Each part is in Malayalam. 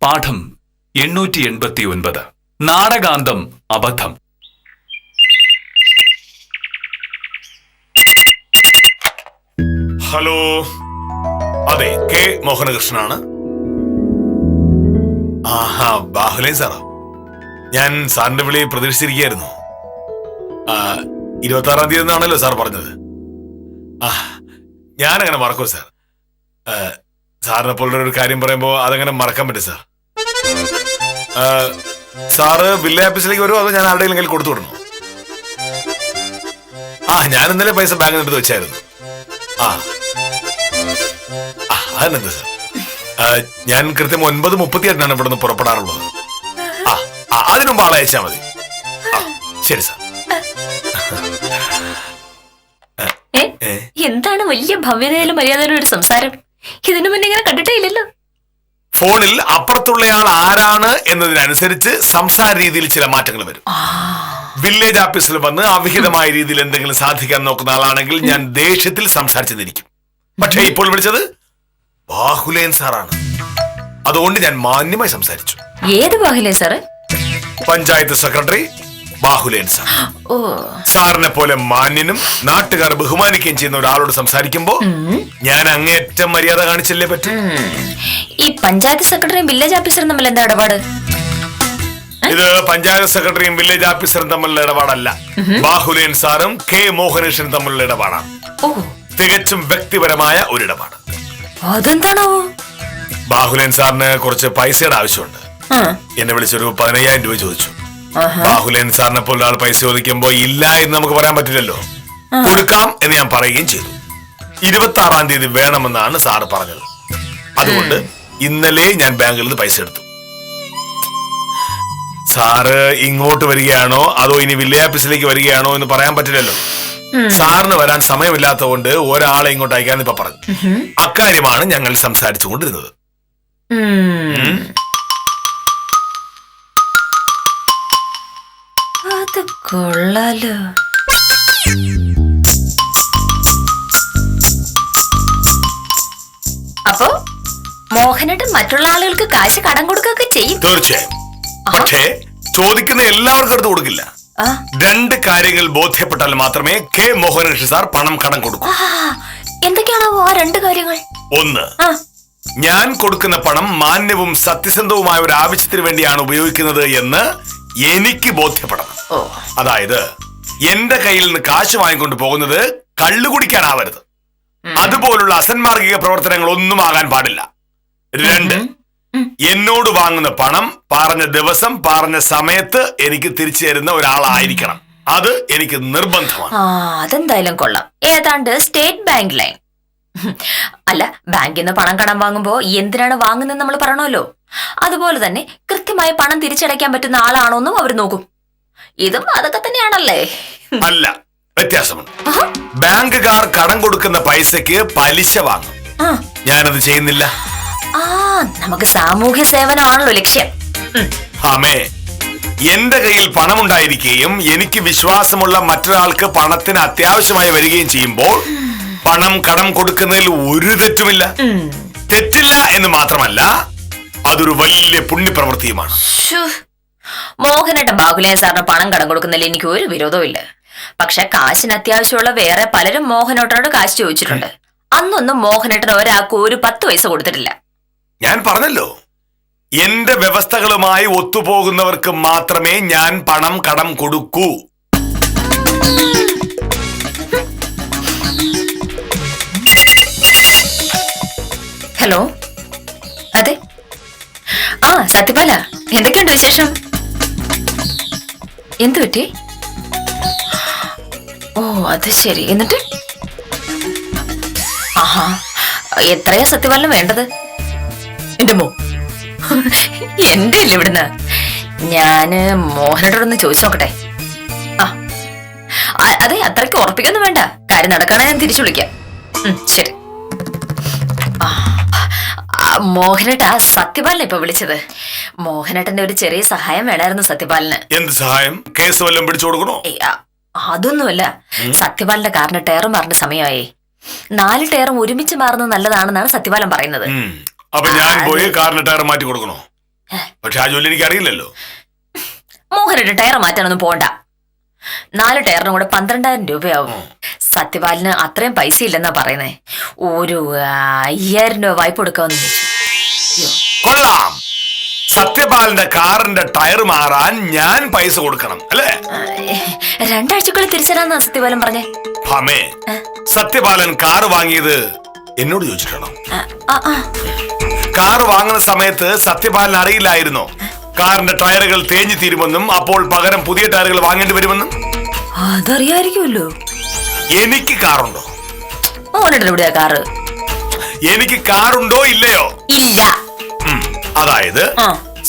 പാഠം 889 നാടകാന്തം അബദ്ധം. ഹലോ, അതെ, കെ മോഹനകൃഷ്ണനാണ്. ആഹാ, ബാഹുലേ സാറാ. ഞാൻ സാറിന്റെ വിളി പ്രതീക്ഷിച്ചിരിക്കുകയായിരുന്നു. 26-ാം തീയതി എന്നാണല്ലോ സാർ പറഞ്ഞത്. ഞാനങ്ങനെ മറക്കൂ സാർ. സാറിനെ പോലുള്ള ഒരു കാര്യം പറയുമ്പോ അതങ്ങനെ മറക്കാൻ പറ്റും സാർ. സാറ് വില്ലേജ് ഓഫീസിലേക്ക് വരുമോ അതോ ഞാൻ ആരുടെയെങ്കിലും കയ്യിൽ കൊടുത്തു വിടണോ? ഞാൻ ഇന്നലെ പൈസ ബാങ്കിൽ എടുത്ത് വെച്ചായിരുന്നു. അതെന്താ സാർ, ഞാൻ കൃത്യം 9:38 ഇവിടെ നിന്ന് പുറപ്പെടാറുള്ളത്. അതിനു മുമ്പ് ആളെ അയച്ചാൽ മതി. ശരി സാർ. എന്താണ് വലിയ ഭവ്യതയിലും മര്യാദയിലും ഒരു സംസാരം? ഇതിനു മുന്നേ ഇങ്ങനെ കണ്ടിട്ടേ ഇല്ലല്ലോ. ഫോണിൽ അപ്പുറത്തുള്ളയാൾ ആരാണ് എന്നതിനനുസരിച്ച് സംസാര രീതിയിൽ ചില മാറ്റങ്ങൾ വരും. വില്ലേജ് ഓഫീസിൽ വന്ന് അവിഹിതമായ രീതിയിൽ എന്തെങ്കിലും സാധിക്കാൻ നോക്കുന്ന ആളാണെങ്കിൽ ഞാൻ ദേഷ്യത്തിൽ സംസാരിച്ചെന്നിരിക്കും. പക്ഷേ ഇപ്പോൾ വിളിച്ചത് ബാഹുലേൻ സാറാണ്. അതുകൊണ്ട് ഞാൻ മാന്യമായി സംസാരിച്ചു. ഏത് Bahuleyan sir? Panchayat secretary Bahuleyan sir. സാറിനെ പോലെ മാന്യനും നാട്ടുകാർ ബഹുമാനിക്കുകയും ചെയ്യുന്ന ഒരാളോട് സംസാരിക്കുമ്പോ ഞാൻ അങ്ങേറ്റം മര്യാദ കാണിച്ചല്ലേ പറ്റൂ. ഈ പഞ്ചായത്ത് സെക്രട്ടറിയും വില്ലേജ് ഓഫീസറും തമ്മിൽ എന്താ ഇടപാട്? ഇത് പഞ്ചായത്ത് സെക്രട്ടറിയും വില്ലേജ് ഓഫീസറും തമ്മിലുള്ള ഇടപാടല്ല. ബാഹുലേൻ സാറും കെ മോഹനകൃഷ്ണനും തമ്മിലുള്ള ഇടപാടാണ്. തികച്ചും വ്യക്തിപരമായ ഒരു ഇടപാട്. അതെന്താണോ? ബാഹുലേൻ സാറിന് കുറച്ച് പൈസയുടെ ആവശ്യമുണ്ട്. എന്നെ വിളിച്ചൊരു 15,000 രൂപ ചോദിച്ചു. ബാഹുലേൻ സാറിനെ പോലെ ഒരാൾ പൈസ ചോദിക്കുമ്പോ ഇല്ല എന്ന് നമുക്ക് പറയാൻ പറ്റില്ലല്ലോ. കൊടുക്കാം എന്ന് ഞാൻ പറയുകയും ചെയ്തു. 26-ാം തീയതി വേണമെന്നാണ് സാറ് പറഞ്ഞത്. അതുകൊണ്ട് ഇന്നലെ ഞാൻ ബാങ്കിൽ നിന്ന് പൈസ എടുത്തു. സാറ് ഇങ്ങോട്ട് വരികയാണോ അതോ ഇനി വില്ലേജ് ഓഫീസിലേക്ക് വരികയാണോ എന്ന് പറയാൻ പറ്റില്ലല്ലോ. സാറിന് വരാൻ സമയമില്ലാത്തതുകൊണ്ട് ഒരാളെ ഇങ്ങോട്ട് അയക്കാന്ന് ഇപ്പൊ പറഞ്ഞു. അക്കാര്യമാണ് ഞങ്ങൾ സംസാരിച്ചു കൊണ്ടിരുന്നത്. അത് കൊള്ളാലോ. അപ്പോ മോഹനേട്ടൻ മറ്റുള്ള ആളുകൾക്ക് കാശ് കടം കൊടുക്കുകയൊക്കെ ചെയ്യും? തീർച്ചയായും. പക്ഷേ ചോദിക്കുന്ന എല്ലാവർക്കും എടുത്ത് കൊടുക്കില്ല. 2 കാര്യങ്ങൾ ബോധ്യപ്പെട്ടാൽ മാത്രമേ കെ മോഹനകൃഷ്ണൻ സാർ പണം കടം കൊടുക്കൂ. എന്തൊക്കെയാണോ ആ 2 കാര്യങ്ങൾ? 1, ഞാൻ കൊടുക്കുന്ന പണം മാന്യവും സത്യസന്ധവുമായ ഒരു ആവശ്യത്തിന് വേണ്ടിയാണ് ഉപയോഗിക്കുന്നത് എന്ന് എനിക്ക് ബോധ്യപ്പെടണം. അതായത് എന്റെ കയ്യിൽ നിന്ന് കാശ് വാങ്ങിക്കൊണ്ട് പോകുന്നത് കള്ളു കുടിക്കാനാവരുത്. അതുപോലുള്ള അസന്മാർഗിക പ്രവർത്തനങ്ങൾ ഒന്നും ആകാൻ പാടില്ല. 2, എന്നോട് വാങ്ങുന്ന പണം പറഞ്ഞ ദിവസം പറഞ്ഞ സമയത്ത് എനിക്ക് തിരിച്ചു തരുന്ന ഒരാളായിരിക്കണം. അത് എനിക്ക് നിർബന്ധമാണ്. അതെന്തായാലും കൊള്ളാം. ഏതാണ്ട് സ്റ്റേറ്റ് ബാങ്ക് ലൈൻ. അല്ല, ബാങ്കിൽ നിന്ന് പണം കടം വാങ്ങുമ്പോ എന്തിനാണ് വാങ്ങുന്നത് നമ്മൾ പറയണമല്ലോ. അതുപോലെ തന്നെ കൃത്യമായി പണം തിരിച്ചടയ്ക്കാൻ പറ്റുന്ന ആളാണോന്നും അവർ നോക്കും. ഇതും അതൊക്കെ തന്നെയാണല്ലേ? അല്ല, വ്യത്യാസമുണ്ട്. ബാങ്കുകാർ കടം കൊടുക്കുന്ന പൈസക്ക് പലിശ വാങ്ങും. ഞാനത് ചെയ്യുന്നില്ല. നമുക്ക് സാമൂഹ്യ സേവനമാണല്ലോ ലക്ഷ്യം. ആമേ, എന്റെ കയ്യിൽ പണമുണ്ടായിരിക്കുകയും എനിക്ക് വിശ്വാസമുള്ള മറ്റൊരാൾക്ക് പണത്തിന് അത്യാവശ്യമായി വരികയും ചെയ്യുമ്പോൾ പണം കടം കൊടുക്കുന്നതിൽ ഒരു തെറ്റുമില്ല. തെറ്റില്ല എന്ന് മാത്രമല്ല, അതൊരു വലിയ പുണ്യപ്രവൃത്തിയുമാണ്. മോഹനേട്ടൻ ബാഹുലേൻ സാറിന് പണം കടം കൊടുക്കുന്നതിൽ എനിക്ക് ഒരു വിരോധവും ഇല്ല. പക്ഷെ കാശിന് അത്യാവശ്യമുള്ള വേറെ പലരും മോഹനേട്ടനോട് കാശ് ചോദിച്ചിട്ടുണ്ട്. അന്നൊന്നും മോഹനേട്ടൻ ഒരാൾക്ക് ഒരു 10 പൈസ കൊടുത്തിട്ടില്ല. ഞാൻ പറഞ്ഞല്ലോ, എന്റെ വ്യവസ്ഥകളുമായി ഒത്തുപോകുന്നവർക്ക് മാത്രമേ ഞാൻ പണം കടം കൊടുക്കൂ. ഹലോ, അതെ. സത്യപാല, എന്തൊക്കെയുണ്ട് വിശേഷം? എന്തു പറ്റി? അത് ശരി. എന്നിട്ട് എത്രയാ സത്യപാലന് വേണ്ടത്? എന്റെ ഇല്ല ഇവിടുന്ന്. ഞാന് മോഹനോടൊന്ന് ചോദിച്ചു നോക്കട്ടെ. അതെ, അത്രയ്ക്ക് ഉറപ്പിക്കൊന്നും വേണ്ട. കാര്യം നടക്കണേ ഞാൻ തിരിച്ചു വിളിക്കാം. ശരി. മോഹനേട്ടാ, സത്യപാലന ഇപ്പൊ വിളിച്ചത്. മോഹനേട്ടന്റെ ഒരു ചെറിയ സഹായം വേണമായിരുന്നു സത്യപാലന്. എന്ത് സഹായം? കേസ് വല്ലതും പിടിച്ചു കൊടുക്കണോ? അതൊന്നുമല്ല. സത്യപാലന്റെ കാറിന് ടയർ മാറേണ്ട സമയമായി. 4 ടയറും ഒരുമിച്ച് മാറുന്നത് നല്ലതാണെന്നാണ് സത്യപാലൻ പറയുന്നത്. അപ്പൊ ഞാൻ പോയി കാറിന്റെ ടയർ മാറ്റി കൊടുക്കണോ? പക്ഷെ ആ ജോലി എനിക്ക് അറിയില്ലല്ലോ. മോഹനന്റെ ടയർ മാറ്റാനൊന്നും പോണ്ട. 4 ടയറിനും കൂടെ 12,000 രൂപയാവും. സത്യപാലിന് അത്രയും പൈസ ഇല്ലെന്നാ പറയുന്നേ. ഒരു 5,000 രൂപ വായ്പ കൊടുക്കാമെന്ന് ചോദിച്ചു. കൊള്ളാം. സത്യപാലന്റെ കാറിന്റെ ടയർ മാറാൻ ഞാൻ പൈസ കൊടുക്കണം അല്ലേ? 2 ആഴ്ചക്കുള്ളിൽ തിരിച്ചരാന്നാ സത്യപാലൻ പറഞ്ഞേ. ഭാമേ, സത്യപാലൻ കാറ് വാങ്ങിയത് എന്നോട് ചോദിച്ചിട്ടാണോ? കാറ് വാങ്ങുന്ന സമയത്ത് സത്യപാലൻ അറിയില്ലായിരുന്നോ കാറിന്റെ ടയറുകൾ തേഞ്ഞു തീരുമെന്നും അപ്പോൾ പകരം പുതിയ ടയറുകൾ വാങ്ങേണ്ടി വരുമെന്നും? അതറിയായിരിക്കുമല്ലോ. എനിക്ക് കാറുണ്ടോ? മോഹനേട്ടൻ എവിടെയാ കാറ്? എനിക്ക് കാറുണ്ടോ ഇല്ലയോ? ഇല്ല. അതായത്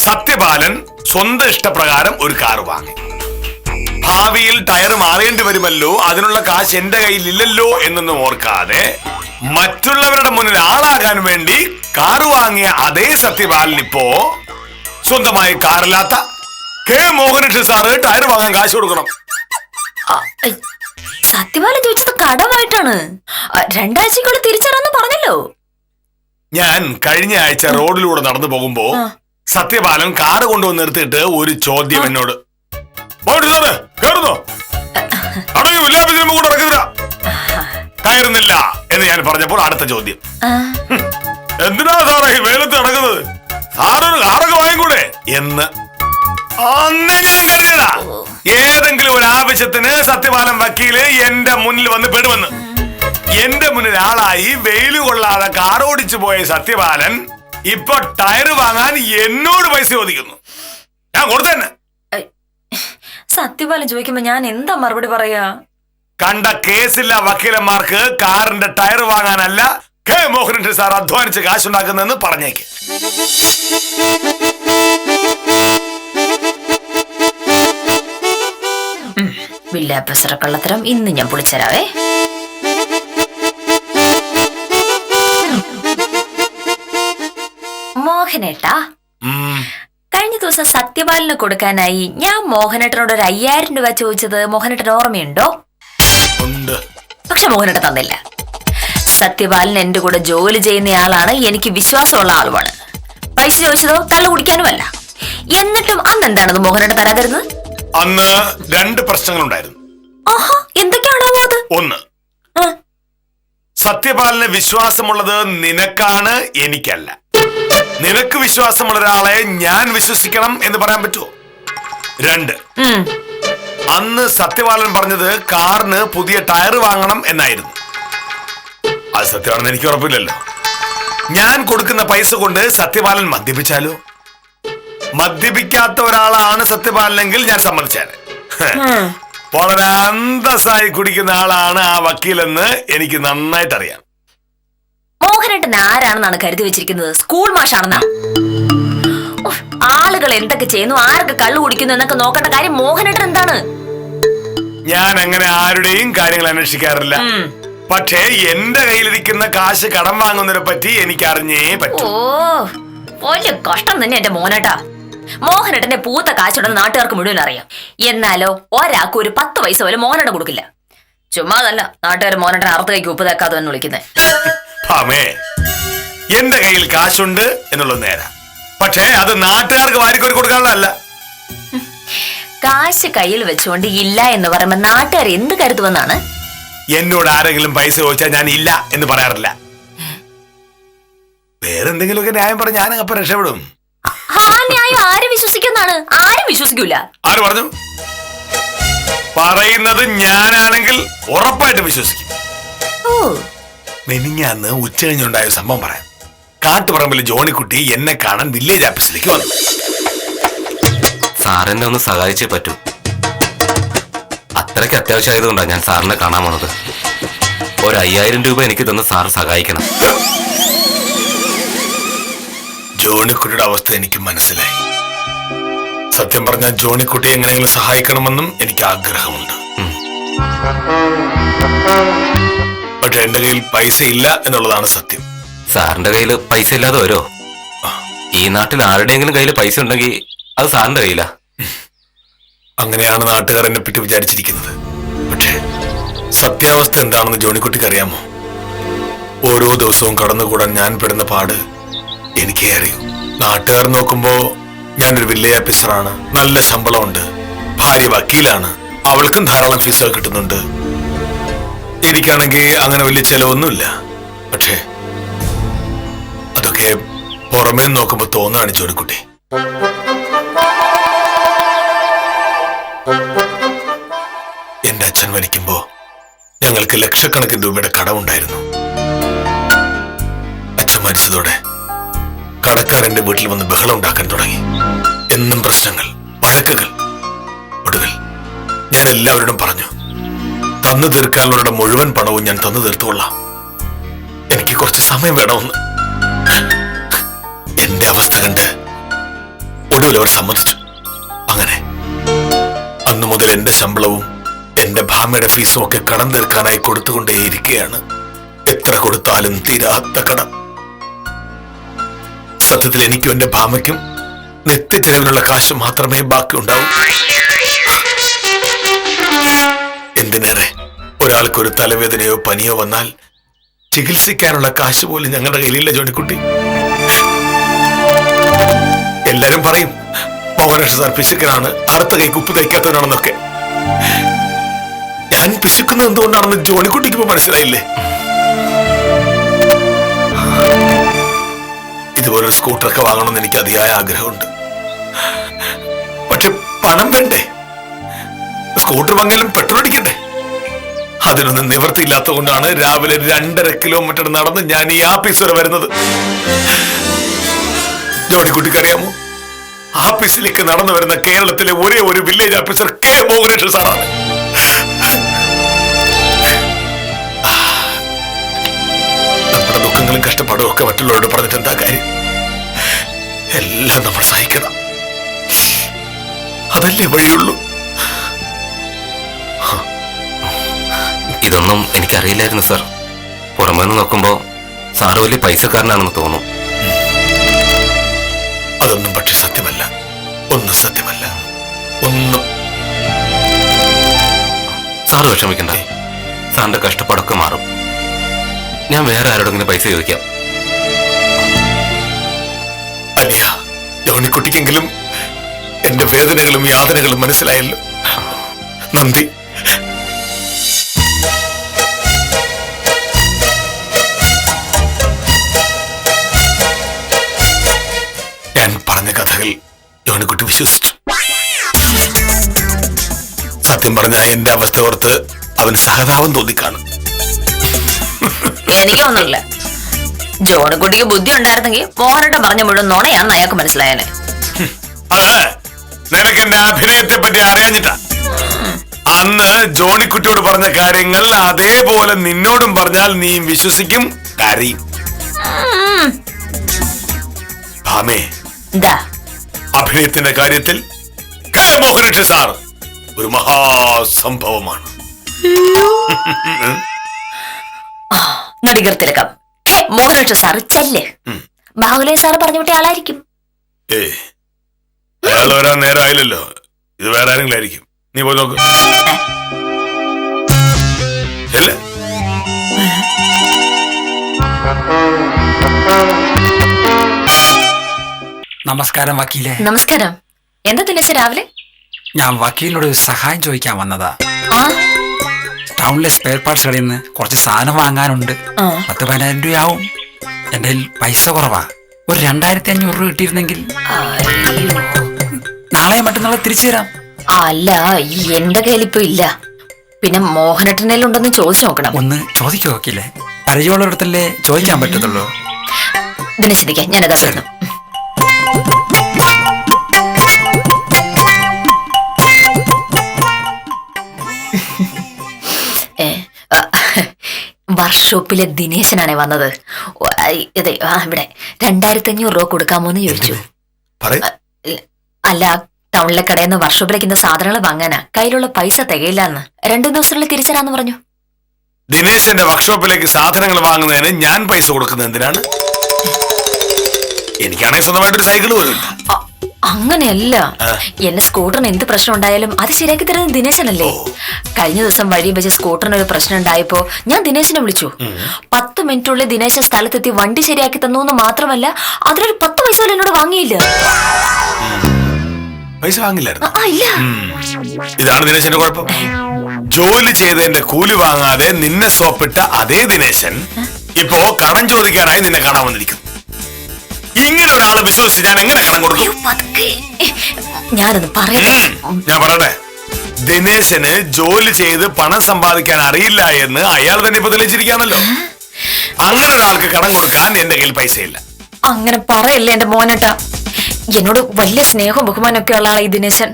സത്യപാലൻ സ്വന്തം ഇഷ്ടപ്രകാരം ഒരു കാറ് വാങ്ങി. ഭാവിയിൽ ടയർ മാറേണ്ടി വരുമല്ലോ, അതിനുള്ള കാശ് എന്റെ കയ്യിൽ ഇല്ലല്ലോ എന്നൊന്നും ഓർക്കാതെ മറ്റുള്ളവരുടെ മുന്നിൽ ആളാകാൻ വേണ്ടി കാറ് വാങ്ങിയ അതേ സത്യപാലൻ ഇപ്പോ സ്വന്തമായി കാറില്ലാത്ത കെ മോഹനകൃഷ്ണൻ സാറ് ടയർ വാങ്ങാൻ കാശ് കൊടുക്കണം. സത്യപാലൻ ചോദിച്ചത് കടമായിട്ടാണ്. 2 ആഴ്ചക്കുള്ളിൽ തിരിച്ചരാന്ന് പറഞ്ഞല്ലോ. ഞാൻ കഴിഞ്ഞ ആഴ്ച റോഡിലൂടെ നടന്നു പോകുമ്പോ സത്യപാലൻ കാറ് കൊണ്ടുവന്ന് നിർത്തിയിട്ട് ഒരു ചോദ്യം എന്നോട്, കയറുന്നില്ല എന്ന് ഞാൻ പറഞ്ഞപ്പോൾ അടുത്ത ചോദ്യം, എന്തിനാ സാറേ ഈ വെയിലത്ത് നടക്കുന്നത്, സാറൊരു കാറൊക്കെ വാങ്ങിക്കൂടെ എന്ന്. അന്നെങ്കിലും കരുതിയതാ ഏതെങ്കിലും ഒരു ആവശ്യത്തിന് സത്യപാലൻ വക്കീല് എന്റെ മുന്നിൽ വന്ന് പെടുമെന്ന്. എന്റെ മുന്നിൽ ആളായി വെയില് കൊള്ളാതെ കാർ ഓടിച്ചു പോയ സത്യപാലൻ ഇപ്പൊ ടയർ വാങ്ങാൻ എന്നോട് പൈസ ചോദിക്കുന്നു. ഞാൻ കൊടുത്തന്നെ. സത്യപാലൻ ചോദിക്കുമ്പോ ഞാൻ എന്താ മറുപടി പറയാ? കണ്ട കേസില്ല വക്കീലന്മാർക്ക് കാറിന്റെ ടയർ വാങ്ങാനല്ല കെ മോഹനകൃഷ്ണൻ സാർ അധ്വാനിച്ച് കാശുണ്ടാക്കുന്നെന്ന് പറഞ്ഞേക്ക്. വില്ലാപ്പസറ കള്ളത്തരം ഇന്ന് ഞാൻ പൊളിച്ചരാവേ. മോഹനേട്ടാ, കഴിഞ്ഞ ദിവസം സത്യപാലന് കൊടുക്കാനായി ഞാൻ മോഹനേട്ടനോട് ഒരു 5,000 രൂപ ചോദിച്ചത് മോഹനേട്ടൻ ഓർമ്മയുണ്ടോ? പക്ഷെ മോഹനേട്ടൻ തന്നില്ല. സത്യപാലൻ എന്റെ കൂടെ ജോലി ചെയ്യുന്നയാളാണ്, എനിക്ക് വിശ്വാസമുള്ള ആളുമാണ്. പൈസ ചോദിച്ചതോ കള്ളു കുടിക്കാനുമല്ല. എന്നിട്ടും അന്ന് എന്താണത് മോഹനേട്ടൻ തരാതിരുന്നത്? അന്ന് 2 പ്രശ്നങ്ങളുണ്ടായിരുന്നു. ആഹാ, എന്തൊക്കെയാണോ അത്? ഒന്ന്, സത്യപാലന് വിശ്വാസമുള്ളത് നിനക്കാണ്, എനിക്കല്ല. നിനക്ക് വിശ്വാസമുള്ള ഒരാളെ ഞാൻ വിശ്വസിക്കണം എന്ന് പറയാൻ പറ്റുമോ? 2, അന്ന് സത്യപാലൻ പറഞ്ഞത് കാറിന് പുതിയ ടയർ വാങ്ങണം എന്നായിരുന്നു. അത് സത്യമാണെന്ന് എനിക്ക് ഉറപ്പില്ലല്ലോ. ഞാൻ കൊടുക്കുന്ന പൈസ കൊണ്ട് സത്യപാലൻ മദ്യപിച്ചാലോ? മദ്യപിക്കാത്ത ഒരാളാണ് സത്യപാലനെങ്കിൽ ഞാൻ സമ്മതിച്ചാൽ. വളരെ അന്തസ്സായി കുടിക്കുന്ന ആളാണ് ആ വക്കീലെന്ന് എനിക്ക് നന്നായിട്ട് അറിയാം. മോഹനേട്ടൻ ആരാണെന്നാണ് കരുതി വെച്ചിരിക്കുന്നത്? സ്കൂൾ മാഷാണെന്നാ? ആളുകൾ എന്തൊക്കെ ചെയ്യുന്നു, ആരൊക്കെ കള്ളു കുടിക്കുന്നു എന്നൊക്കെ നോക്കേണ്ട കാര്യം മോഹനേട്ടൻ എന്താണ്? ഞാൻ അങ്ങനെ ആരുടെയും കാര്യങ്ങൾ അന്വേഷിക്കാറില്ല. പക്ഷേ എന്റെ കയ്യിലിരിക്കുന്ന കാശ് കടം വാങ്ങുന്നതിനെ പറ്റി എനിക്ക് അറിഞ്ഞേ പറ്റൂ. വലിയ കഷ്ടം തന്നെ എന്റെ മോനേട്ടാ. മോഹനേട്ടന്റെ പൂത്ത കാശുണ്ടെന്ന് നാട്ടുകാർക്ക് മുഴുവൻ അറിയാം. എന്നാലോ ഒരാൾക്ക് ഒരു 10 പൈസ പോലും മോഹനേട്ടൻ കൊടുക്കില്ല. ചുമ്മാതല്ല നാട്ടുകാർ മോഹനേട്ടൻ അറുത്ത് കൈക്ക് ഉപ്പ് തേക്കാതെ എന്ന് വിളിക്കുന്നത്. എന്റെ കയ്യിൽ കാശുണ്ട് എന്നുള്ളത് നേരാ. പക്ഷേ അത് നാട്ടുകാർക്ക് വാരിക്കോരി കൊടുക്കാനുള്ളതല്ല. കാശ് കയ്യിൽ വെച്ചുകൊണ്ട് ഇല്ല എന്ന് പറയുമ്പോ നാട്ടുകാർ എന്ത് കരുതുമെന്നാണ്? എന്നോട് ആരെങ്കിലും പൈസ ചോദിച്ചാൽ ഞാൻ ഇല്ല എന്ന് പറയാറില്ല. വേറെന്തെങ്കിലുമൊക്കെ ന്യായം പറഞ്ഞ് ഞാൻ അപ്പൊ രക്ഷപ്പെടും. ആ ന്യായം ആരും വിശ്വസിക്കുന്നാണ്? ആരും വിശ്വസിക്കൂല. ആര് പറഞ്ഞു? പറയുന്നത് ഞാനാണെങ്കിൽ ഉറപ്പായിട്ട് വിശ്വസിക്കും. മെനിഞ്ഞാന്ന് ഉച്ച കഴിഞ്ഞുണ്ടായ സംഭവം പറയാം. കാട്ടുപറമ്പിൽ ജോണിക്കുട്ടി എന്നെ കാണാൻ വില്ലേജ് ഓഫീസിലേക്ക് വന്നു. സാറിനെ ഒന്ന് സഹായിച്ചേ പറ്റൂ. അത്രയ്ക്ക് അത്യാവശ്യമായതുകൊണ്ടാണ് ഞാൻ സാറിനെ കാണാൻ പോണത്. ഒരു 5,000 രൂപ എനിക്ക് തന്ന് സാറ് സഹായിക്കണം. ജോണിക്കുട്ടിയുടെ അവസ്ഥ എനിക്ക് മനസ്സിലായി. സത്യം പറഞ്ഞാൽ ജോണിക്കുട്ടി എങ്ങനെയെങ്കിലും സഹായിക്കണമെന്നും എനിക്ക് ആഗ്രഹമുണ്ട്. പക്ഷെ എന്റെ കയ്യിൽ പൈസ ഇല്ല എന്നുള്ളതാണ് സത്യം. സാറിന്റെ കയ്യിൽ പൈസ ഇല്ലാതെ വരുമോ? ഈ നാട്ടിൽ ആരുടെയെങ്കിലും കയ്യിൽ പൈസ ഉണ്ടെങ്കിൽ അത് സാറിന്റെ കയ്യിലാ. അങ്ങനെയാണ് നാട്ടുകാർ എന്നെ പറ്റി വിചാരിച്ചിരിക്കുന്നത്. പക്ഷേ സത്യാവസ്ഥ എന്താണെന്ന് ജോണിക്കുട്ടിക്ക് അറിയാമോ? ഓരോ ദിവസവും കടന്നുകൂടാൻ ഞാൻ പെടുന്ന പാട് എനിക്ക് അറിയൂ. നാട്ടുകാർ നോക്കുമ്പോ ഞാനൊരു വില്ലേജ് ഓഫീസറാണ്, നല്ല ശമ്പളമുണ്ട്, ഭാര്യ വക്കീലാണ്, അവൾക്കും ധാരാളം ഫീസുകൾ കിട്ടുന്നുണ്ട്. എനിക്കാണെങ്കിൽ അങ്ങനെ വലിയ ചെലവൊന്നുമില്ല. പക്ഷേ അതൊക്കെ പുറമേ നോക്കുമ്പോ തോന്നാണ് ജോണിക്കുട്ടി. എന്റെ അച്ഛൻ മരിക്കുമ്പോ ഞങ്ങൾക്ക് ലക്ഷക്കണക്കിന് രൂപയുടെ കടമുണ്ടായിരുന്നു. അച്ഛൻ മരിച്ചതോടെ കടക്കാരന്റെ വീട്ടിൽ വന്ന് ബഹളം ഉണ്ടാക്കാൻ തുടങ്ങി. എന്നും പ്രശ്നങ്ങൾ, വഴക്കുകൾ. ഒടുവിൽ ഞാൻ എല്ലാവരോടും പറഞ്ഞു, തന്നു തീർക്കാനുള്ള മുഴുവൻ പണവും ഞാൻ തന്നു തീർത്തുകൊള്ളാം, എനിക്ക് കുറച്ച് സമയം വേണമെന്ന്. എന്റെ അവസ്ഥ കണ്ട് ഒടുവിൽ അവർ സമ്മതിച്ചു. അങ്ങനെ അന്നു മുതൽ എന്റെ ശമ്പളവും എന്റെ ഭാമയുടെ ഫീസും ഒക്കെ കടം തീർക്കാനായി കൊടുത്തുകൊണ്ടേയിരിക്കുകയാണ്. എത്ര കൊടുത്താലും തീരാത്ത കടം. സത്യത്തിൽ എനിക്കും എന്റെ ഭാമയ്ക്കും നിത്യചെലവിനുള്ള കാശ് മാത്രമേ ബാക്കിയുണ്ടാവൂ. എന്തിനേറെ, ഒരാൾക്കൊരു തലവേദനയോ പനിയോ വന്നാൽ ചികിത്സിക്കാനുള്ള കാശ് പോലും ഞങ്ങളുടെ കയ്യിലില്ല ജോണിക്കുട്ടി. എല്ലാരും പറയും മോഹനകൃഷ്ണ സാർ പിശുക്കനാണ്, അറുത്ത കൈക്ക് ഉപ്പ് തയ്ക്കാത്തവനാണെന്നൊക്കെ. ഞാൻ പിശുക്കുന്നത് എന്തുകൊണ്ടാണെന്ന് ജോണിക്കുട്ടിക്ക് ഇപ്പൊ മനസ്സിലായില്ലേ? ഇതുപോലൊരു സ്കൂട്ടറൊക്കെ വാങ്ങണമെന്ന് എനിക്ക് അതിയായ ആഗ്രഹമുണ്ട്. പക്ഷെ പണം വേണ്ടേ? സ്കൂട്ടർ വാങ്ങിയാലും പെട്രോൾ അടിക്കണ്ടേ? അതിനൊന്നും നിവൃത്തിയില്ലാത്തത് കൊണ്ടാണ് രാവിലെ 2.5 കിലോമീറ്റർ നടന്ന് ഞാൻ ഈ ആഫീസ് വരെ വരുന്നത്. ജോണിക്കുട്ടിക്ക് അറിയാമോ, ആഫീസിലേക്ക് നടന്നു വരുന്ന കേരളത്തിലെ ഒരേ ഒരു വില്ലേജ് ഓഫീസർ കെ മോഹനകൃഷ്ണൻ സാറാണ്. നമ്മുടെ ദുഃഖങ്ങളും കഷ്ടപ്പാടും ഒക്കെ മറ്റുള്ളവരോട് പറഞ്ഞിട്ട് എന്താ കാര്യം? എല്ലാം നമ്മൾ സഹിക്കണം, അതല്ലേ വഴിയുള്ളൂ. ഇതൊന്നും എനിക്കറിയില്ലായിരുന്നു സാർ. പുറമേ നിന്ന് നോക്കുമ്പോ സാറ് വലിയ പൈസക്കാരനാണെന്ന് തോന്നും. അതൊന്നും പക്ഷെ സത്യമല്ല, ഒന്നും സത്യമല്ല, ഒന്നും. സാറ് വിഷമിക്കണ്ട, സാറിന്റെ കഷ്ടപ്പാടൊക്കെ മാറും. ഞാൻ വേറെ ആരോടെങ്കിലും പൈസ ചോദിക്കാം. അനിയ, ജോണിക്കുട്ടിക്കെങ്കിലും എന്റെ വേദനകളും യാതനകളും മനസ്സിലായല്ലോ. നന്ദി. ഞാൻ പറഞ്ഞ കഥകൾ ജോണിക്കുട്ടി വിശ്വസിച്ചു. സത്യം പറഞ്ഞ എന്റെ അവസ്ഥ ഓർത്ത് അവന് സഹതാപം തോന്നിക്കാണും. എനിക്കൊന്നുമില്ല. ജോണിക്കുട്ടിക്ക് ബുദ്ധി ഉണ്ടായിരുന്നെങ്കിൽ മോഹനേട്ടൻ പറഞ്ഞ മുഴുവൻ നുണയാന്ന് അയാൾക്ക് മനസ്സിലായേനെ. അത് നിനക്ക് എന്റെ അഭിനയത്തെ പറ്റി അറിയാഞ്ഞിട്ടാ. അന്ന് ജോണിക്കുട്ടിയോട് പറഞ്ഞ കാര്യങ്ങൾ അതേപോലെ നിന്നോടും പറഞ്ഞാൽ നീയും വിശ്വസിക്കും, കരയും. ഭാമേ, എന്താ അഭിനയത്തിന്റെ കാര്യത്തിൽ കെ മോഹനകൃഷ്ണൻ സാർ ഒരു മഹാസംഭവമാണ്. നടികർ തിലകം കെ മോഹനേട്ടൻ സാറ് ചെല്ല്. ബാഹുലേ സാറ് പറഞ്ഞു വിട്ട ആളായിരിക്കും. അയാൾ വരാൻ നേരമായില്ലല്ലോ, ഇത് വേറെ ആരെങ്കിലും ആയിരിക്കും. നീ പോയി നോക്ക്. ചെല്ല്. നമസ്കാരം വക്കീലെ. നമസ്കാരം. എന്താ ദിനേശ രാവിലെ? ഞാൻ വക്കീലിനോട് ഒരു സഹായം ചോദിക്കാൻ വന്നതാ. ആ ടൗണിലെ സ്പെയർ പാർട്സ് കടയിൽ നിന്ന് കുറച്ച് സാധനം വാങ്ങാനുണ്ട്. 10-15 രൂപയാവും. എന്റെ കയ്യിൽ പൈസ കുറവാ. ഒരു 2500 രൂപ കിട്ടിയിരുന്നെങ്കിൽ നാളെ മറ്റന്നാളെ തിരിച്ചു തരാം. അല്ല, എന്റെ കയ്യിൽ ഇപ്പൊ ഇല്ല. പിന്നെ മോഹനേട്ടനിലുണ്ടെന്ന് ചോദിച്ചു നോക്കണം. ഒന്ന് ചോദിക്കോ വക്കീലെ? പരിചയമുള്ളിടത്തല്ലേ ചോദിക്കാൻ പറ്റത്തുള്ളൂ. ദിനേശിരിക്ക, ഞാനതാ തരുന്നു. വർക്ക്ഷോപ്പിലെ ദിനേശനാണേ വന്നത്. അതെ, ഇവിടെ 2500 രൂപ കൊടുക്കാമോന്ന് ചോദിച്ചു. അല്ല, ടൗണിലെ കടയിൽ നിന്ന് വർക്ക്ഷോപ്പിലേക്ക് സാധനങ്ങൾ വാങ്ങാനാ. കയ്യിലുള്ള പൈസ തികയില്ലാന്ന്. 2 ദിവസത്തിനുള്ളിൽ തിരിച്ചരാന്ന് പറഞ്ഞു. ദിനേശന്റെ വർക്ക്ഷോപ്പിലേക്ക് സാധനങ്ങൾ വാങ്ങുന്നതിന് ഞാൻ പൈസ കൊടുക്കുന്നത് എന്തിനാണ്? എനിക്കാണെങ്കിൽ സ്വന്തമായിട്ടൊരു സൈക്കിൾ പോലും ഇല്ല. അങ്ങനെയല്ല, എന്റെ സ്കൂട്ടറിന് എന്ത് പ്രശ്നം ഉണ്ടായാലും അത് ശരിയാക്കി തരുന്നത് ദിനേശനല്ലേ. കഴിഞ്ഞ ദിവസം വഴി വെച്ച് സ്കൂട്ടറിന് ഒരു പ്രശ്നം ഉണ്ടായപ്പോ ഞാൻ ദിനേശനെ വിളിച്ചു. 10 മിനിറ്റുള്ളിൽ ദിനേശൻ സ്ഥലത്തെത്തി വണ്ടി ശരിയാക്കി തന്നു എന്ന് മാത്രമല്ല, അതിലൊരു 10 പൈസ പോലും എന്നോട് വാങ്ങിയില്ല. പൈസ വാങ്ങില്ലായിരുന്നു? ഇല്ല. ഇതാണ് ദിനേശന്റെ കുഴപ്പം. ജോലി ചെയ്തതിന്റെ കൂലി വാങ്ങാതെ നിന്നെ സോപ്പിട്ട അതേ ദിനേശൻ ഇപ്പോ കടം ചോദിക്കാനായി നിന്നെ കാണാൻ വന്നിരിക്കുന്നു. ഇങ്ങനെ ഒരാളെ വിശ്വസിച്ച് ഞാൻ എങ്ങനെ കടം കൊടുക്കും? ഞാനൊന്ന് പറയട്ടെ. ഞാൻ പറയട്ടെ, ദിനേശന് ജോലി ചെയ്ത് പണം സമ്പാദിക്കാൻ അറിയില്ല എന്ന് അയാൾ തന്നെ ഇപ്പൊ തെളിയിച്ചിരിക്കുകയാണല്ലോ. അങ്ങനെ ഒരാൾക്ക് കടം കൊടുക്കാൻ എന്റെ കയ്യിൽ പൈസയില്ല. അങ്ങനെ പറയല്ലേ എന്റെ മോനേട്ടാ. എന്നോട് വലിയ സ്നേഹവും ബഹുമാനമൊക്കെ ഉള്ള ആളാ ഈ ദിനേശൻ.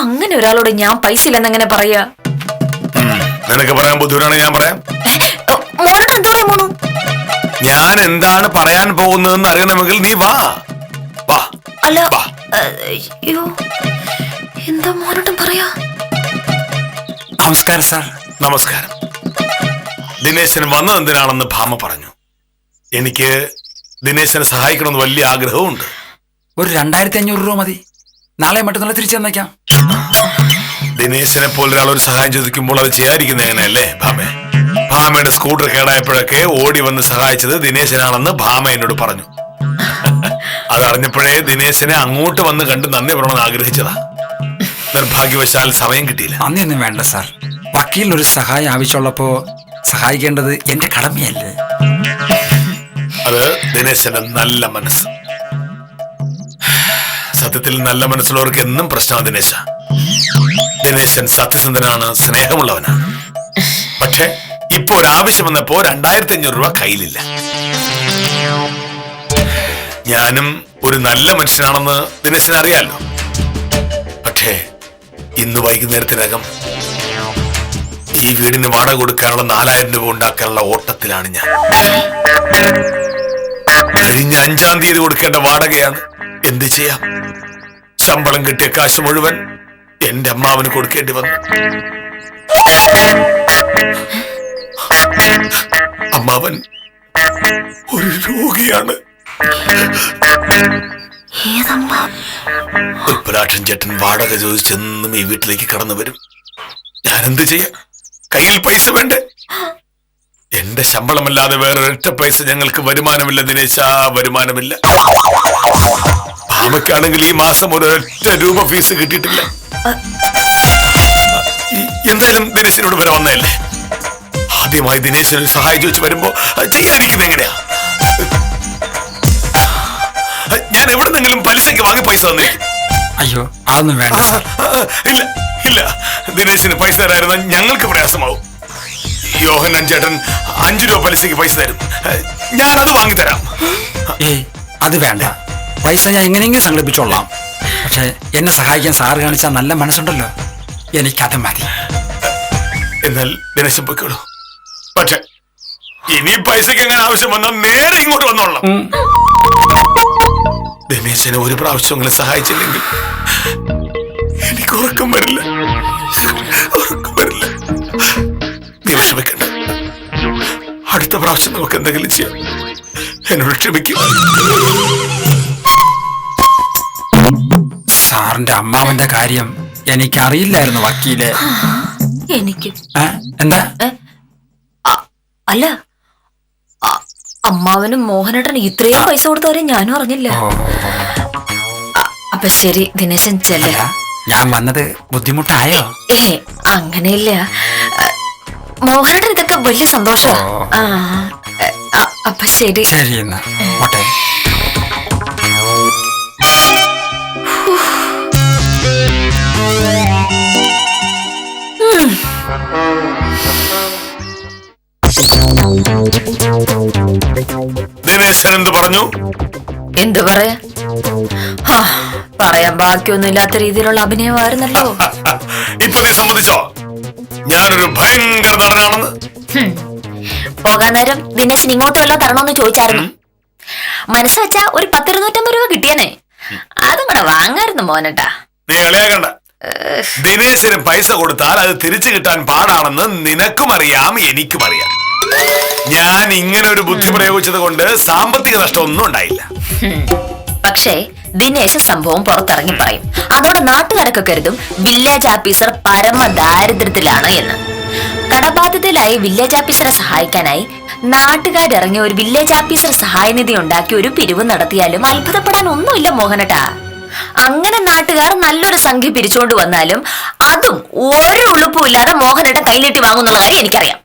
അങ്ങനെ ഒരാളോട് ഞാൻ പൈസ ഇല്ലെന്ന് എങ്ങനെ പറയാ? നിനക്ക് പറയാൻ ബുദ്ധിമുട്ടാണ്, ഞാൻ പറയാം. മോനേട്ടാ എന്താ പറയാ മോനു? ഞാൻ എന്താണ് പറയാൻ പോകുന്നതെന്ന് അറിയണമെങ്കിൽ നീ വാ. അല്ല, അയ്യോ, എന്താ മോനോട്ടും പറയാ? നമസ്കാരം സാർ. നമസ്കാരം. ദിനേശൻ വന്നത് എന്തിനാണെന്ന് ഭാമ പറഞ്ഞു. എനിക്ക് ദിനേശനെ സഹായിക്കണമെന്ന് വലിയ ആഗ്രഹമുണ്ട്. ഒരു 2500 രൂപ മതി. നാളെ മറ്റന്നാളെ തിരിച്ചു തന്നേക്കാം. ദിനേശനെ പോലെ ഒരാൾ ഒരു സഹായം ചോദിക്കുമ്പോൾ അത് ചെയ്യാതിരിക്കുന്ന എങ്ങനെയല്ലേ ഭാമേ? ഭാമയുടെ സ്കൂട്ടർ കേടായപ്പോഴൊക്കെ ഓടി വന്ന് സഹായിച്ചത് ദിനേശനാണെന്ന് ഭാമ എന്നോട് പറഞ്ഞു. അതറിഞ്ഞപ്പോഴേ ദിനേശനെ അങ്ങോട്ട് വന്ന് കണ്ട് നന്ദി പറയണമെന്ന് ആഗ്രഹിച്ചതാ. നിർഭാഗ്യവശാൽ സമയം കിട്ടിയില്ല. നന്ദിയൊന്നും വേണ്ട സാർ. വക്കീലിനൊരു സഹായം ആവശ്യമുള്ളപ്പോ സഹായിക്കേണ്ടത് എന്റെ കടമയല്ലേ? അത് ദിനേശന്റെ നല്ല മനസ്സ്. സത്യത്തിൽ നല്ല മനസ്സുള്ളവർക്ക് എന്നും പ്രശ്നമാണ് ദിനേശ. ദിനേശൻ സത്യസന്ധനാണ്, സ്നേഹമുള്ളവനാണ്. പക്ഷെ ഇപ്പൊ ഒരാവശ്യം വന്നപ്പോ 2500 രൂപ കയ്യിലില്ല. ഞാനും ഒരു നല്ല മനുഷ്യനാണെന്ന് ദിനേശന് അറിയാലോ. പക്ഷേ ഇന്ന് വൈകുന്നേരത്തിനകം ഈ വീടിന് വാടക കൊടുക്കാനുള്ള 4000 രൂപ ഉണ്ടാക്കാനുള്ള ഓട്ടത്തിലാണ് ഞാൻ. കഴിഞ്ഞ 5-ാം തീയതി കൊടുക്കേണ്ട വാടകയാണ്. എന്ത് ചെയ്യാം? ശമ്പളം കിട്ടിയ കാശ് മുഴുവൻ എന്റെ അമ്മാവന് കൊടുക്കേണ്ടി വന്നു. അമ്മാവൻ ഒരു രോഗിയാണ്. ഉൽപ്പലാക്ഷൻ ചേട്ടൻ വാടക ചോദിച്ചെന്നും ഈ വീട്ടിലേക്ക് കടന്നു വരും. ഞാൻ എന്ത് ചെയ്യാം? കയ്യിൽ പൈസ വേണ്ടേ? എന്റെ ശമ്പളമല്ലാതെ വേറെ ഒരൊറ്റ പൈസ ഞങ്ങൾക്ക് വരുമാനമില്ല ദിനേശ, വരുമാനമില്ല. ഭാമയ്ക്കാണെങ്കിൽ ഈ മാസം ഒരൊറ്റ രൂപ ഫീസ് കിട്ടിയിട്ടില്ല. എന്തായാലും ദിനേശനോട് വരെ വന്നതല്ലേ. ആദ്യമായി ദിനേശന് സഹായം ചോദിച്ചു വരുമ്പോ ചെയ്യാതിരിക്കുന്നത് എങ്ങനെയാ? ഞാൻ എവിടെന്നെങ്കിലും പലിശയ്ക്ക് വാങ്ങി പൈസ തന്നേ. അയ്യോ, അതൊന്നും വേണ്ട സാർ. ഇല്ല ഇല്ല, ദിനേശന് പൈസ തരായിരുന്ന ഞങ്ങൾക്ക് പ്രയാസമാവും. യോഹന്നാൻ ചേട്ടൻ 5 രൂപ പലിശയ്ക്ക് പൈസ തരും. ഞാനത് വാങ്ങിത്തരാം. ഏയ്, അത് വേണ്ട. പൈസ ഞാൻ എങ്ങനെയെങ്കിലും സംഘടിപ്പിച്ചോളാം. പക്ഷെ എന്നെ സഹായിക്കാൻ സാറ് കാണിച്ച നല്ല മനസ്സുണ്ടല്ലോ, എനിക്കത് മതി. എന്നാൽ ദിനേശൻ പൊയ്ക്കോളൂ. പക്ഷെ ഇനി പൈസക്ക് എങ്ങനെ ആവശ്യം വന്നാൽ നേരെ ഇങ്ങോട്ട് വന്നോളാം. ദിനേശനെ ഒരു പ്രാവശ്യമെങ്കിലും സഹായിച്ചില്ലെങ്കിൽ എനിക്ക് ഉറക്കം വരില്ല, ഉറക്കം വരില്ല. നീ വിഷമിക്കണ്ട. അടുത്ത പ്രാവശ്യം നമുക്ക് എന്തെങ്കിലും ചെയ്യാം. എന്നോട് ക്ഷമിക്കും. സാറിന്റെ അമ്മാവന്റെ കാര്യം എനിക്കറിയില്ലായിരുന്നു വക്കീലെ. എനിക്ക് എന്താ? അല്ല, അമ്മാവനും മോഹനേട്ടന് ഇത്രയും പൈസ കൊടുത്തവരെ ഞാനും അറിഞ്ഞില്ല. അപ്പൊ ശരി ദിനേശൻ ചെല്ല. ഞാൻ വന്നത് ബുദ്ധിമുട്ടായോ? അങ്ങനെയില്ല, മോഹനേട്ടൻ ഇതൊക്കെ വലിയ സന്തോഷം. അപ്പൊ ശരി. ശരി എന്നാ പോട്ടെ. ദിനേശൻ എന്ത് പറഞ്ഞു? എന്തു പറയാ? പറയാൻ ബാക്കിയൊന്നും ഇല്ലാത്ത രീതിയിലുള്ള അഭിനയമായിരുന്നല്ലോ. ഇപ്പൊ നീ സമ്മതിച്ചോ ഞാനൊരു ഭയങ്കര നടനാണെന്ന്? പോകാൻ നേരം ദിനേശൻ ഇങ്ങോട്ട് വല്ലതും തരണമെന്ന് ചോദിച്ചായിരുന്നു. മനസ്സ് വെച്ചാ ഒരു 10-250 രൂപ കിട്ടിയനെ. അതും കൂടെ വാങ്ങായിരുന്നു മോനട്ടാ. നീ കളിയാക്കണ്ട. ദിനേശന് പൈസ കൊടുത്താൽ അത് തിരിച്ചു കിട്ടാൻ പാടാണെന്ന് നിനക്കും അറിയാം, എനിക്കും അറിയാം. ഞാൻ ഇങ്ങനെ ഒരു ബുദ്ധി പ്രയോഗിച്ചത് കൊണ്ട് സാമ്പത്തിക നഷ്ടമൊന്നും ഉണ്ടായില്ല. പക്ഷേ ദിനേശ് സംഭവം പുറത്തിറങ്ങി പറയും. അതോടെ നാട്ടുകാരൊക്കെ കരുതും വില്ലേജ് ഓഫീസർ പരമ ദാരിദ്ര്യത്തിലാണ് എന്ന്. കടബാധിതയിലായി വില്ലേജ് ഓഫീസറെ സഹായിക്കാനായി നാട്ടുകാരിറങ്ങി ഒരു വില്ലേജ് ഓഫീസർ സഹായനിധി ഉണ്ടാക്കി ഒരു പിരിവ് നടത്തിയാലും അത്ഭുതപ്പെടാൻ ഒന്നുമില്ല മോഹനട്ടാ. അങ്ങനെ നാട്ടുകാർ നല്ലൊരു സംഖ്യ പിരിച്ചുകൊണ്ട് വന്നാലും അതും ഒരു ഉളുപ്പുമില്ലാതെ മോഹനട്ട കൈനീട്ടി വാങ്ങുന്നുള്ള കാര്യം എനിക്കറിയാം.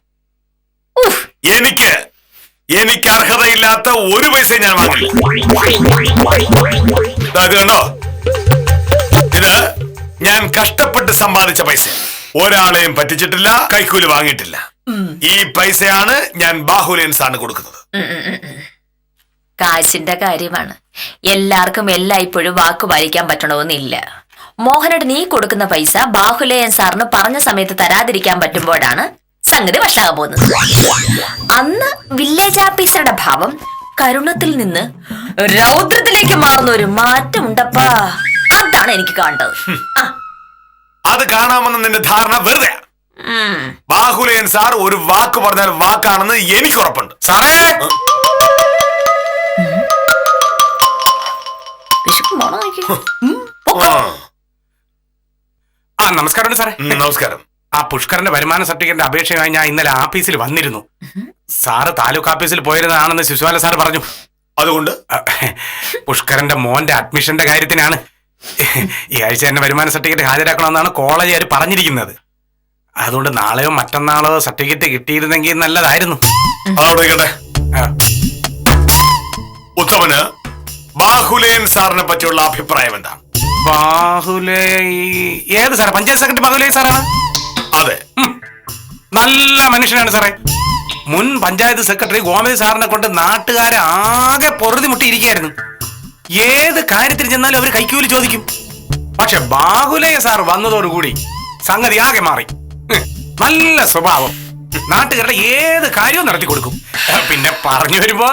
എനിക്ക് അർഹതയില്ലാത്ത ഒരു പൈസ ഞാൻ വാങ്ങില്ല. ഇത് കണ്ടോ, ഇത് ഞാൻ കഷ്ടപ്പെട്ട് സമ്പാദിച്ച പൈസ. ഒരാളെയും പറ്റിച്ചിട്ടില്ല, കൈക്കൂലി വാങ്ങിയിട്ടില്ല. ഈ പൈസയാണ് ഞാൻ ബാഹുലേൻ സാറിന് കൊടുക്കുന്നത്. കാശിന്റെ കാര്യമാണ്. എല്ലാവർക്കും എല്ലായ്പ്പോഴും വാക്ക് പാലിക്കാൻ പറ്റണമെന്നില്ല. മോഹനട്ട് നീ കൊടുക്കുന്ന പൈസ ബാഹുലേയൻ സാറിന് പറഞ്ഞ സമയത്ത് തരാതിരിക്കാൻ പറ്റുമ്പോഴാണ് സംഗതി വഷളാകാൻ പോകുന്നത്. അന്ന് വില്ലേജ് ഓഫീസറുടെ ഭാവം കരുണത്തിൽ നിന്ന് രൗദ്രത്തിലേക്ക് മാറുന്ന ഒരു മാറ്റം ഉണ്ടപ്പാ. അതാണ് എനിക്ക് കാണേണ്ടത്. അത് കാണാമെന്ന് നിന്റെ ധാരണ വെറുതെ. ബാഹുലേയൻ സാർ ഒരു വാക്ക് പറഞ്ഞാൽ വാക്കാണെന്ന് എനിക്ക് ഉറപ്പുണ്ട്. സാറേ, നമസ്കാരം സാറേ. നമസ്കാരം. ആ പുഷ്കറിന്റെ വരുമാന സർട്ടിഫിക്കറ്റിന്റെ അപേക്ഷയുമായി ഞാൻ ഇന്നലെ ഓഫീസിൽ വന്നിരുന്നു. സാറ് താലൂക്ക് ഓഫീസിൽ പോയിരുന്നതാണെന്ന് ശിശുപാല സാർ പറഞ്ഞു. അതുകൊണ്ട് പുഷ്കറിന്റെ മോന്റെ അഡ്മിഷന്റെ കാര്യത്തിനാണ്. ഈ ആഴ്ച എന്നെ വരുമാന സർട്ടിഫിക്കറ്റ് ഹാജരാക്കണമെന്നാണ് കോളേജുകാർ പറഞ്ഞിരിക്കുന്നത്. അതുകൊണ്ട് നാളെയോ മറ്റന്നാളോ സർട്ടിഫിക്കറ്റ് കിട്ടിയിരുന്നെങ്കിൽ നല്ലതായിരുന്നു. ഉത്തമന് ബാഹുലേയൻ സാറിനെ പറ്റിയുള്ള അഭിപ്രായം എന്താണ്? ഏത് സാറേ? പഞ്ചായത്ത് സെക്രട്ടറി ബാഹുലേയൻ സാറാണ്? അതെ, നല്ല മനുഷ്യനാണ് സാറേ. മുൻ പഞ്ചായത്ത് സെക്രട്ടറി ഗോമതി സാറിനെ കൊണ്ട് നാട്ടുകാരെ ആകെ പൊറുതി മുട്ടിയിരിക്കുകയായിരുന്നു. ഏത് കാര്യത്തിൽ ചെന്നാലും അവർ കൈക്കൂലി ചോദിക്കും. പക്ഷെ ബാഹുലേയ സാർ വന്നതോടുകൂടി സംഗതി ആകെ മാറി. നല്ല സ്വഭാവം, നാട്ടുകാരുടെ ഏത് കാര്യവും നടത്തി കൊടുക്കും. പിന്നെ പറഞ്ഞു വരുമ്പോ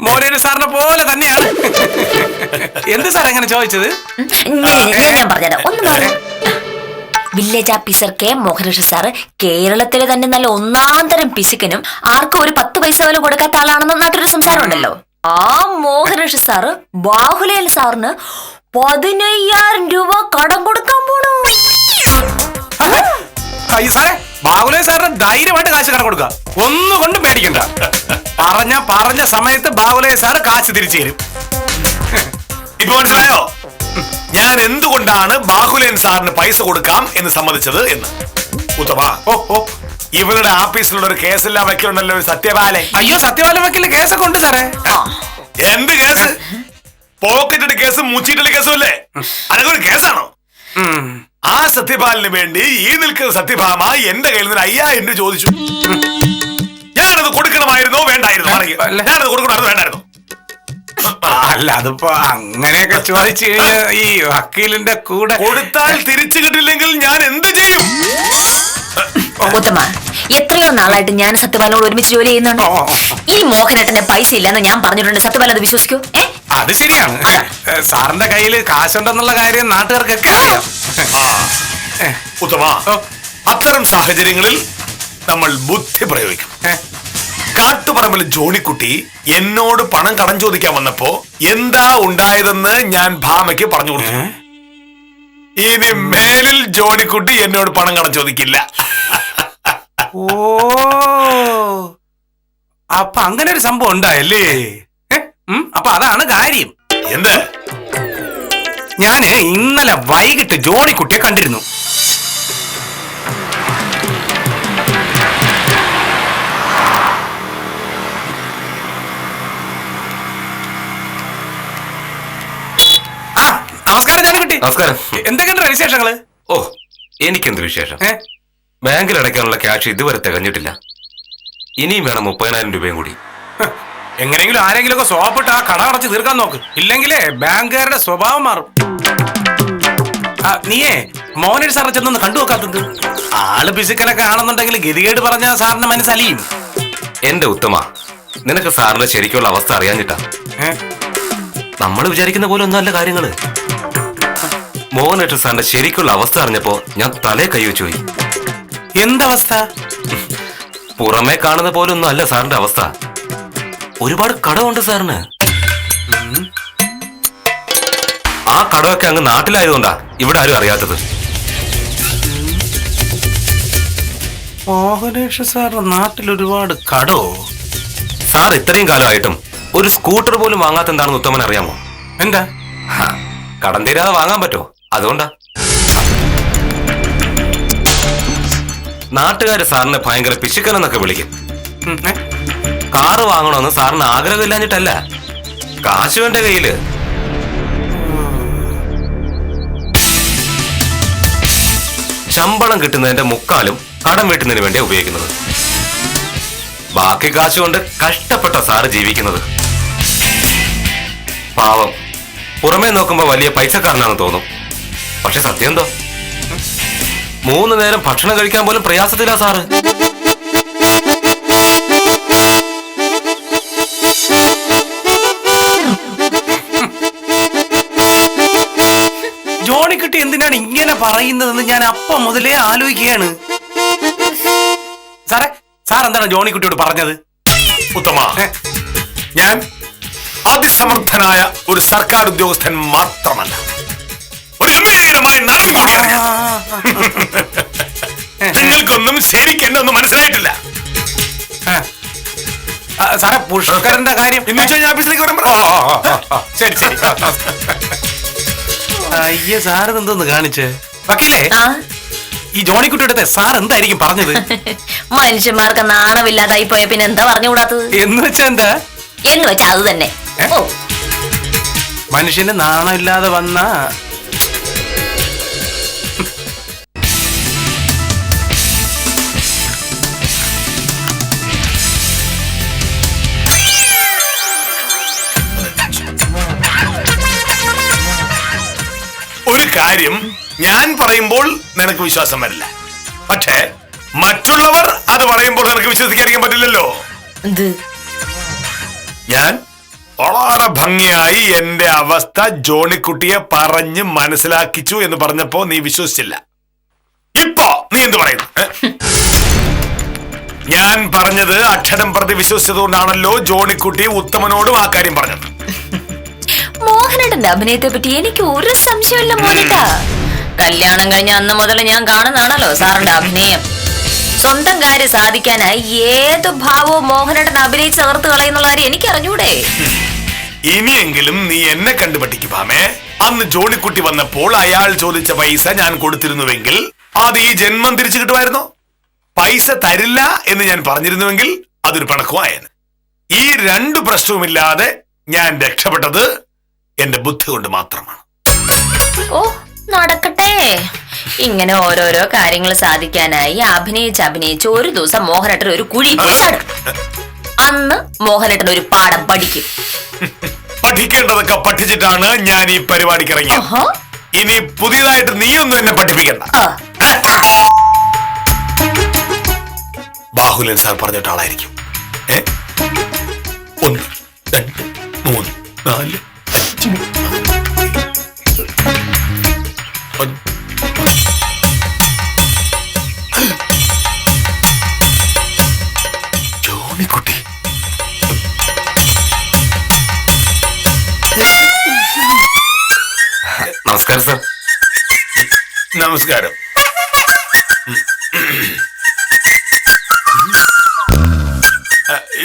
മോരേന സാറിനെ പോലെ തന്നെയാണ്. എന്ത് സാർ എങ്ങനെ ചോദിച്ചത്? ഞാൻ പറഞ്ഞത് ഒന്ന് village officer K Mohanakrishnan sir കേരളത്തിലെ തന്നെ നല്ല ഒന്നാം തരം പിശുക്കനും ആർക്കും ഒരു 10 പൈസ പോലും കൊടുക്കാത്ത ആളാണെന്ന് നാട്ടൊരു സംസാരം ഉണ്ടല്ലോ. ആ മോഹനകൃഷ്ണൻ സാറ് ബാഹുലേയൻ സാറിന് 15,000 രൂപ കടം കൊടുക്കാൻ പോണു. അയ്യോ സാറേ, ബാഹുലേയൻ സാറിന് ധൈര്യമായിട്ട് കാശ് കടം കൊടുക്കുക, ഒന്നുകൊണ്ടും പേടിക്കണ്ട. പറഞ്ഞ സമയത്ത് ബാഹുലേയൻ സാറ് കാശ് തിരിച്ചു തരും. ഇപ്പൊ മനസ്സിലായോ ഞാൻ എന്തുകൊണ്ടാണ് ബാഹുലേയൻ സാറിന് പൈസ കൊടുക്കാം എന്ന് സമ്മതിച്ചത് എന്ന്? ഉത്തമ, ഇവരുടെ ഓഫീസിലുള്ള ഒരു കേസെല്ലാം വയ്ക്കുന്നുണ്ടല്ലോ, സത്യപാലൻ. അയ്യോ, സത്യപാലൻ വക്കീലിന് കേസൊക്കെ ഉണ്ട് സാറേ. എന്ത് കേസ്? പോക്കറ്റ് കേസും മുച്ചിട്ടുള്ള കേസും അല്ലേ? അതൊക്കെ ഒരു കേസാണോ? ആ സത്യപാലന് വേണ്ടി ഈ നിൽക്കുന്ന സത്യഭാമ എന്റെ കയ്യിൽ നിന്ന് 5,000 രൂപ ചോദിച്ചു. ഞാനത് കൊടുക്കണമായിരുന്നോ വേണ്ടായിരുന്നോ? ഞാനത് കൊടുക്കണമായിരുന്നു വേണ്ടായിരുന്നു? അല്ല, അതിപ്പോ അങ്ങനെയൊക്കെ ചോദിച്ചു കഴിഞ്ഞാൽ ഈ വക്കീലിന്റെ കൂടെ കൊടുത്താൽ തിരിച്ചു കിട്ടില്ലെങ്കിൽ ഞാൻ എന്ത് ചെയ്യും? ഉത്തമ, എത്രയോ നാളായിട്ട് ഞാൻ സത്യപാലനോട് ഒരുമിച്ച് ജോലി ചെയ്യുന്നുണ്ട്. ഈ മോഹനേട്ടന് പൈസ ഇല്ലെന്ന് ഞാൻ പറഞ്ഞിട്ടുണ്ട്. സത്യപാലൻ അത് വിശ്വസിക്കൂ? അത് ശരിയാണ്. സാറിന്റെ കയ്യിൽ കാശുണ്ടെന്നുള്ള കാര്യം നാട്ടുകാർക്കൊക്കെ അറിയാം. ഉത്തമ, അത്തരം സാഹചര്യങ്ങളിൽ നമ്മൾ ബുദ്ധി പ്രയോഗിക്കും. കാട്ടുപറമ്പിൽ ജോണിക്കുട്ടി എന്നോട് പണം കടം ചോദിക്കാൻ വന്നപ്പോ എന്താ ഉണ്ടായതെന്ന് ഞാൻ ഭാമയ്ക്ക് പറഞ്ഞു കൊടുത്തു. ഇനി മേലിൽ ജോണിക്കുട്ടി എന്നോട് പണം കടം ചോദിക്കില്ല. ഓ, അപ്പൊ അങ്ങനെ ഒരു സംഭവം ഉണ്ടായല്ലേ? അപ്പൊ അതാണ് കാര്യം. എന്ത്? ഞാന് ഇന്നലെ വൈകിട്ട് ജോണിക്കുട്ടിയെ കണ്ടിരുന്നു. നമസ്കാരം ജോണിക്കുട്ടി. നമസ്കാരം. എന്തൊക്കെയുണ്ട് വിശേഷങ്ങള്? ഓ, എനിക്കെന്ത് വിശേഷം? ബാങ്കിൽ അടയ്ക്കാനുള്ള ക്യാഷ് ഇതുവരെ തികഞ്ഞിട്ടില്ല. ഇനിയും വേണം 30,000 രൂപയും കൂടി. എങ്ങനെയെങ്കിലും ആരെങ്കിലും ഒക്കെ സോപ്പിട്ട് ആ കട അടച്ച് തീർക്കാൻ നോക്ക്, ഇല്ലെങ്കിലേ ബാങ്കുകാരുടെ സ്വഭാവം മാറും. നീയേ മോഹനേഷ് സാറിനെ ചെന്നൊന്ന് കണ്ടു നോക്കാത്തത്? ആള് പിശുക്കനൊക്കെ ആണെന്നുണ്ടെങ്കിൽ ഗതികേട് പറഞ്ഞ സാറിന്റെ മനസ്സലിയും. എന്റെ ഉത്തമ, നിനക്ക് സാറിന്റെ ശരിക്കുള്ള അവസ്ഥ അറിയാഞ്ഞിട്ടാ. നമ്മൾ വിചാരിക്കുന്ന പോലെ ഒന്നല്ല കാര്യങ്ങള്. മോഹനേഷ് സാറിന്റെ ശരിക്കുള്ള അവസ്ഥ അറിഞ്ഞപ്പോ ഞാൻ തലേ കൈവച്ചു പോയി. എന്തവസ്ഥ? പുറമേ കാണുന്ന പോലെ ഒന്നും അല്ല സാറിന്റെ അവസ്ഥ. ഒരുപാട് കടമുണ്ട് സാറിന്. ആ കടമൊക്കെ അങ്ങ് നാട്ടിലായതുകൊണ്ടാ ഇവിടെ ആരും അറിയാത്തത്. മോഹനേഷ് സാർ നാട്ടിൽ ഒരുപാട് കടോ? സാർ ഇത്രയും കാലമായിട്ടും ഒരു സ്കൂട്ടർ പോലും വാങ്ങാത്ത എന്താണെന്ന് ഉത്തമൻ അറിയാമോ? എന്താ? കടം തീരാതെ വാങ്ങാൻ പറ്റുമോ? അതുകൊണ്ടാ. നാട്ടുകാര് സാറിനെ ഭയങ്കര പിശുക്കനെന്നൊക്കെ വിളിക്കും. കാറ് വാങ്ങണമെന്ന് സാറിന് ആഗ്രഹമില്ലാഞ്ഞിട്ടല്ല, കാശ് വേണ്ട കയ്യില്. ശമ്പളം കിട്ടുന്നതിന്റെ മുക്കാലും കടം വീട്ടുന്നതിന് വേണ്ടിയാ ഉപയോഗിക്കുന്നത്. ബാക്കി കാശ് കൊണ്ട് കഷ്ടപ്പെട്ട സാറ് ജീവിക്കുന്നത്. പാവം, പുറമേ നോക്കുമ്പോ വലിയ പൈസക്കാരനാണെന്ന് തോന്നും. പക്ഷെ സത്യം എന്തോ, 3 നേരം ഭക്ഷണം കഴിക്കാൻ പോലും പ്രയാസത്തിലാ സാറ്. ജോണിക്കുട്ടി എന്തിനാണ് ഇങ്ങനെ പറയുന്നതെന്ന് ഞാൻ അപ്പം മുതലേ ആലോചിക്കുകയാണ്. സാറേ, സാർ എന്താണ് ജോണിക്കുട്ടിയോട് പറഞ്ഞത്? ഉത്തമ, ഞാൻ അതിസമർത്ഥനായ ഒരു സർക്കാർ ഉദ്യോഗസ്ഥൻ മാത്രമല്ല, ഒരു ഗംഭീരമായ നടൻ കൂടിയാണ്. നിങ്ങൾക്കൊന്നും ശരിക്കെന്നൊന്നും മനസ്സിലായിട്ടില്ല. സാറേ, പുഷ്കരന്റെ കാര്യം എന്ന് വെച്ചാൽ ഞാൻ ഓഫീസിലേക്ക് വരാൻ പറ. ശരി ശരി. അയ്യേ, സാർ എന്തോന്ന് കാണിച്ചേ? വക്കീലേ, ആ ഈ ജോണിക്കുട്ടിയുടെ സാർ എന്തായിരിക്കും പറഞ്ഞത്? മനുഷ്യന്മാർക്ക് നാണമില്ലാതായി പോയ പിന്നെ എന്താ പറഞ്ഞുകൂടാത്തത്? എന്ന് വെച്ചാ എന്താ? എന്ന് വെച്ചാ അത് തന്നെ. ഓ, മനുഷ്യന് നാണമില്ലാതെ വന്ന ഒരു കാര്യം ഞാൻ പറയുമ്പോൾ നിനക്ക് വിശ്വാസം വരില്ല, പക്ഷേ മറ്റുള്ളവർ അത് പറയുമ്പോൾ നിനക്ക് വിശ്വസിക്കാതിരിക്കാൻ പറ്റില്ലല്ലോ. എന്ത്? ഞാൻ വളരെ ഭംഗിയായി എന്റെ അവസ്ഥ ജോണിക്കുട്ടിയെ പറഞ്ഞ് മനസ്സിലാക്കിച്ചു എന്ന് പറഞ്ഞപ്പോ നീ വിശ്വസിച്ചില്ല. ഇപ്പോ നീ എന്ത് പറയുന്നു? ഞാൻ പറഞ്ഞത് അക്ഷരം പ്രതി വിശ്വസിച്ചതുകൊണ്ടാണല്ലോ ജോണിക്കുട്ടി ഉത്തമനോടും ആ കാര്യം പറഞ്ഞത്. മോഹനേട്ടന്റെ അഭിനയത്തെ പറ്റി എനിക്ക് ഒരു സംശയമില്ല മോനിട്ടാ. കല്യാണം കഴിഞ്ഞ അന്ന് മുതൽ ഞാൻ കാണുന്നതാണല്ലോ സാറിന്റെ അഭിനയം. സ്വന്തം കാര്യം സാധിക്കാനായി ഏത് ഭാവവും മോഹനേട്ടൻ അഭിനയിച്ച് തകർത്ത് കളയുന്നുള്ള കാര്യം എനിക്ക് അറിഞ്ഞൂടെ? ഇനിയെങ്കിലും നീ എന്നെ കണ്ടുപറ്റിക്കും ഭാമേ. അന്ന് ജോണിക്കുട്ടി വന്നപ്പോൾ അയാൾ ചോദിച്ച പൈസ ഞാൻ കൊടുത്തിരുന്നുവെങ്കിൽ അത് ഈ ജന്മം തിരിച്ചു കിട്ടുമായിരുന്നോ? പൈസ തരില്ല എന്ന് ഞാൻ പറഞ്ഞിരുന്നുവെങ്കിൽ അതൊരു പിണക്കമായേനെ. ഈ 2 പ്രശ്നവുമില്ലാതെ ഞാൻ രക്ഷപ്പെട്ടത് എന്റെ ബുദ്ധി കൊണ്ട് മാത്രമാണ്. ഓ, നടക്കട്ടെ. ഇങ്ങനെ ഓരോരോ കാര്യങ്ങൾ സാധിക്കാനായി അഭിനയിച്ച് ഒരു ദിവസം മോഹനേട്ടൻ ഒരു കുഴി കുഴിച്ചാടും. അന്ന് മോഹനേട്ടൻ ഒരു പാഠം പഠിക്കും. പഠിക്കേണ്ടതൊക്കെ പഠിച്ചിട്ടാണ് ഞാൻ ഈ പരിപാടിക്ക് ഇറങ്ങിയത്. ഇനി പുതിയതായിട്ട് നീയൊന്നും എന്നെ പഠിപ്പിക്കണ്ട. ബാഹുലൻ സാർ പറഞ്ഞിട്ട ആളായിരിക്കും. 1 2 3 4 ജോണിക്കുട്ടി. നമസ്കാരം സാർ. നമസ്കാരം.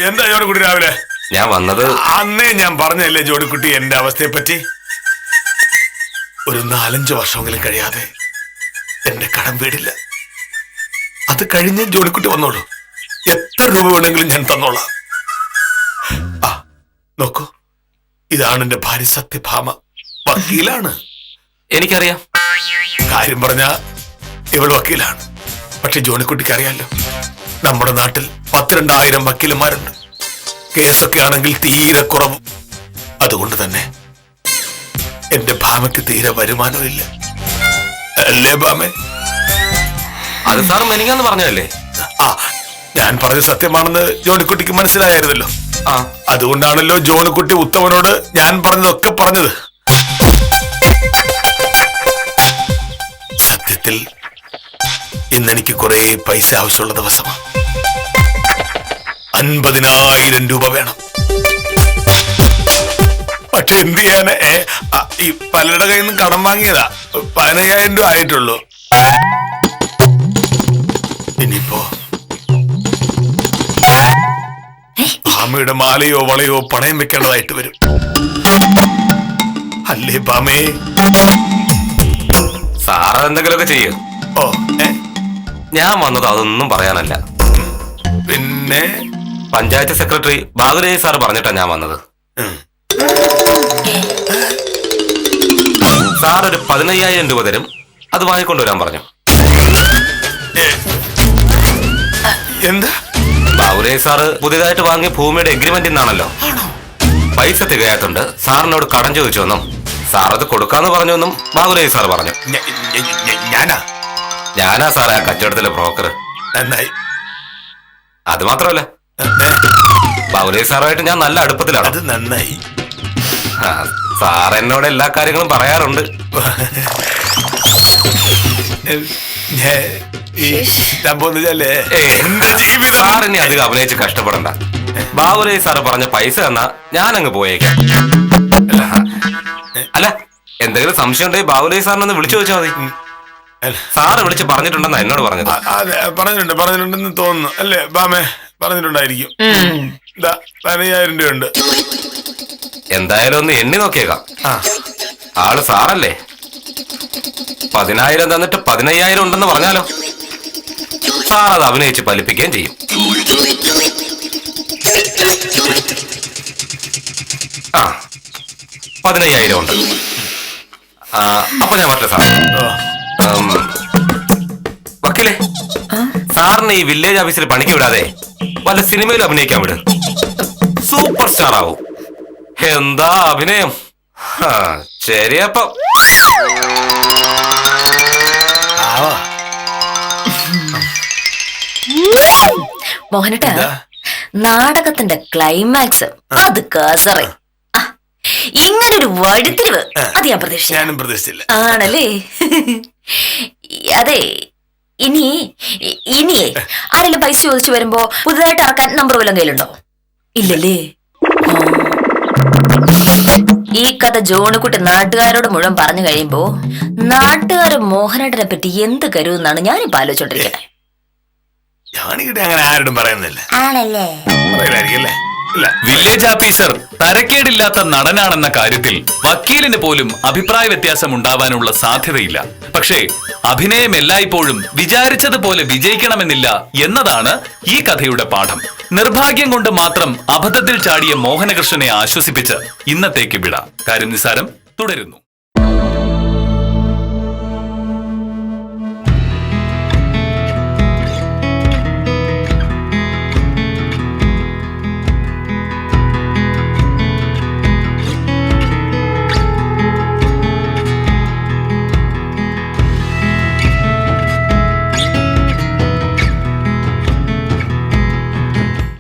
എന്താ ജോണിക്കുട്ടി രാവിലെ? ഞാൻ വന്നത് അന്നേ ഞാൻ പറഞ്ഞല്ലേ ജോണിക്കുട്ടി എന്റെ അവസ്ഥയെ പറ്റി. ഒരു 4-5 വർഷമെങ്കിലും കഴിയാതെ എന്റെ കടം വീടില്ല. അത് കഴിഞ്ഞ് ജോണിക്കുട്ടി വന്നോളൂ. എത്ര രൂപ വേണമെങ്കിലും ഞാൻ തന്നോളാം. ആ നോക്കൂ, ഇതാണ് എന്റെ ഭാര്യ സത്യഭാമ, വക്കീലാണ്. എനിക്കറിയാം. കാര്യം പറഞ്ഞ ഇവൾ വക്കീലാണ്. പക്ഷെ ജോണിക്കുട്ടിക്ക് അറിയാലോ, നമ്മുടെ നാട്ടിൽ 12,000 വക്കീലന്മാരുണ്ട്. കേസൊക്കെ ആണെങ്കിൽ തീരെ കുറവ്. അതുകൊണ്ട് തന്നെ എന്റെ ഭാമയ്ക്ക് തീരെ വരുമാനമില്ല. അല്ലേ ഭാമേ? അത് സാർ മെനിങ്ങാന്ന് പറഞ്ഞതല്ലേ? ആ, ഞാൻ പറഞ്ഞത് സത്യമാണെന്ന് ജോണിക്കുട്ടിക്ക് മനസ്സിലായിരുന്നല്ലോ. ആ, അതുകൊണ്ടാണല്ലോ ജോണിക്കുട്ടി ഉത്തമനോട് ഞാൻ പറഞ്ഞതൊക്കെ പറഞ്ഞത്. സത്യത്തിൽ ഇന്നെനിക്ക് കുറെ പൈസ ആവശ്യമുള്ള ദിവസമാണ്. 50,000 രൂപ വേണം. പക്ഷെ എന്ത് ചെയ്യാന്? ഈ പലരുടെ കയ്യിൽ നിന്ന് കടം വാങ്ങിയതാ. 15,000 രൂപ ആയിട്ടുള്ളൂ. ഇനിയിപ്പോ ഭാമയുടെ മാലയോ വളയോ പണയം വെക്കേണ്ടതായിട്ട് വരും. അല്ലേ ഭാമേ? സാറ് എന്തെങ്കിലുമൊക്കെ ചെയ്യും. ഓ ഞാൻ വന്നത് അതൊന്നും പറയാനല്ല. പിന്നെ പഞ്ചായത്ത് സെക്രട്ടറി ബാബുരാജ് സാർ പറഞ്ഞിട്ടാ ഞാൻ വന്നത്. സാർ ഒരു 15,000 രൂപ തരും, അത് വാങ്ങിക്കൊണ്ടുവരാൻ പറഞ്ഞു. എന്താ? ബാബുരാജ് സാറ് പുതിയതായിട്ട് വാങ്ങിയ ഭൂമിയുടെ എഗ്രിമെന്റ് ഇന്നാണല്ലോ. പൈസ തികയാത്തുണ്ട്, സാറിനോട് കടം ചോദിച്ചെന്നും സാർ അത് കൊടുക്കാന്ന് പറഞ്ഞെന്നും ബാബുരാജ് സാർ പറഞ്ഞു. ഞാനാ സാറേ ആ കച്ചവടത്തിലെ ബ്രോക്കർ. നന്നായി. അത് മാത്രമല്ല, ബാബുരാജ് സാറുമായിട്ട് ഞാൻ നല്ല അടുപ്പത്തിലാണ്. അത് നന്നായി. സാർ എന്നോട് എല്ലാ കാര്യങ്ങളും പറയാറുണ്ട്. സാറിനെ അധികം അഭിനയിച്ച് കഷ്ടപ്പെടണ്ട. ബാബുരാജ് സാറ് പറഞ്ഞ പൈസ തന്നാ ഞാനങ്ങ് പോയേക്കാം. അല്ല, എന്തെങ്കിലും സംശയം ഉണ്ടെങ്കിൽ ബാബുരാജ് സാറിനൊന്ന് വിളിച്ചു ചോദിച്ചാൽ മതി. സാറ് വിളിച്ച് പറഞ്ഞിട്ടുണ്ടെന്നാ എന്നോട് പറഞ്ഞത്. അതെ, പറഞ്ഞിട്ടുണ്ടെന്ന് തോന്നുന്നു. അല്ലേ ബാമേ? പറഞ്ഞിട്ടുണ്ടായിരിക്കും. 15,000 രൂപയുണ്ട്. എന്തായാലും ഒന്ന് എണ്ണി നോക്കിയേക്കാം. ആള് സാറല്ലേ? 10,000 തന്നിട്ട് 15,000 ഉണ്ടെന്ന് പറഞ്ഞാലോ? സാർ അത് അഭിനയിച്ച് ഫലിപ്പിക്കുകയും ചെയ്യും. ആ, 15,000 ഉണ്ട്. അപ്പൊ ഞാൻ പറ്റേ സാർ. വക്കീലേ, സാറിന് ഈ വില്ലേജ് ഓഫീസിൽ പണിക്ക് വിടാതെ വല്ല സിനിമയിലും അഭിനയിക്കാൻ വിട്. സൂപ്പർ സ്റ്റാർ ആവും. എന്താ അഭിനയം! ശരിയപ്പം. മോഹനട്ട, നാടകത്തിന്റെ ക്ലൈമാക്സ് അത് കാസറേ. ഇങ്ങനൊരു വഴിത്തിരിവ് അത് ഞാൻ പ്രതീക്ഷിച്ചില്ല. ആണല്ലേ? അതെ, ഇനിയേ ആരെങ്കിലും പൈസ ചോദിച്ചു വരുമ്പോ പുതുതായിട്ട് ഇറക്കാൻ നമ്പർ വല്ലതും കയ്യിലുണ്ടോ? ഇല്ലല്ലേ? ഈ കഥ ജോണിക്കുട്ടി നാട്ടുകാരോട് മുഴുവൻ പറഞ്ഞു കഴിയുമ്പോ നാട്ടുകാര് മോഹനേട്ടനെ പറ്റി എന്ത് കരുതെന്നാണ് ഞാനിപ്പോ ആലോചിച്ചോണ്ടിരിക്കുന്നത്. അങ്ങനെ ആരോടും പറയുന്നില്ല. ആണല്ലേ? വില്ലേജ് ഓഫീസർ തരക്കേടില്ലാത്ത നടനാണെന്ന കാര്യത്തിൽ വക്കീലിന് പോലും അഭിപ്രായ വ്യത്യാസം ഉണ്ടാവാനുള്ള സാധ്യതയില്ല. പക്ഷേ അഭിനയം എല്ലായ്പ്പോഴും വിചാരിച്ചതുപോലെ വിജയിക്കണമെന്നില്ല എന്നതാണ് ഈ കഥയുടെ പാഠം. നിർഭാഗ്യം കൊണ്ട് മാത്രം അബദ്ധത്തിൽ ചാടിയ മോഹനകൃഷ്ണനെ ആശ്വസിപ്പിച്ച് ഇന്നത്തേക്ക് വിടാം. കാര്യം നിസ്സാരം തുടരുന്നു.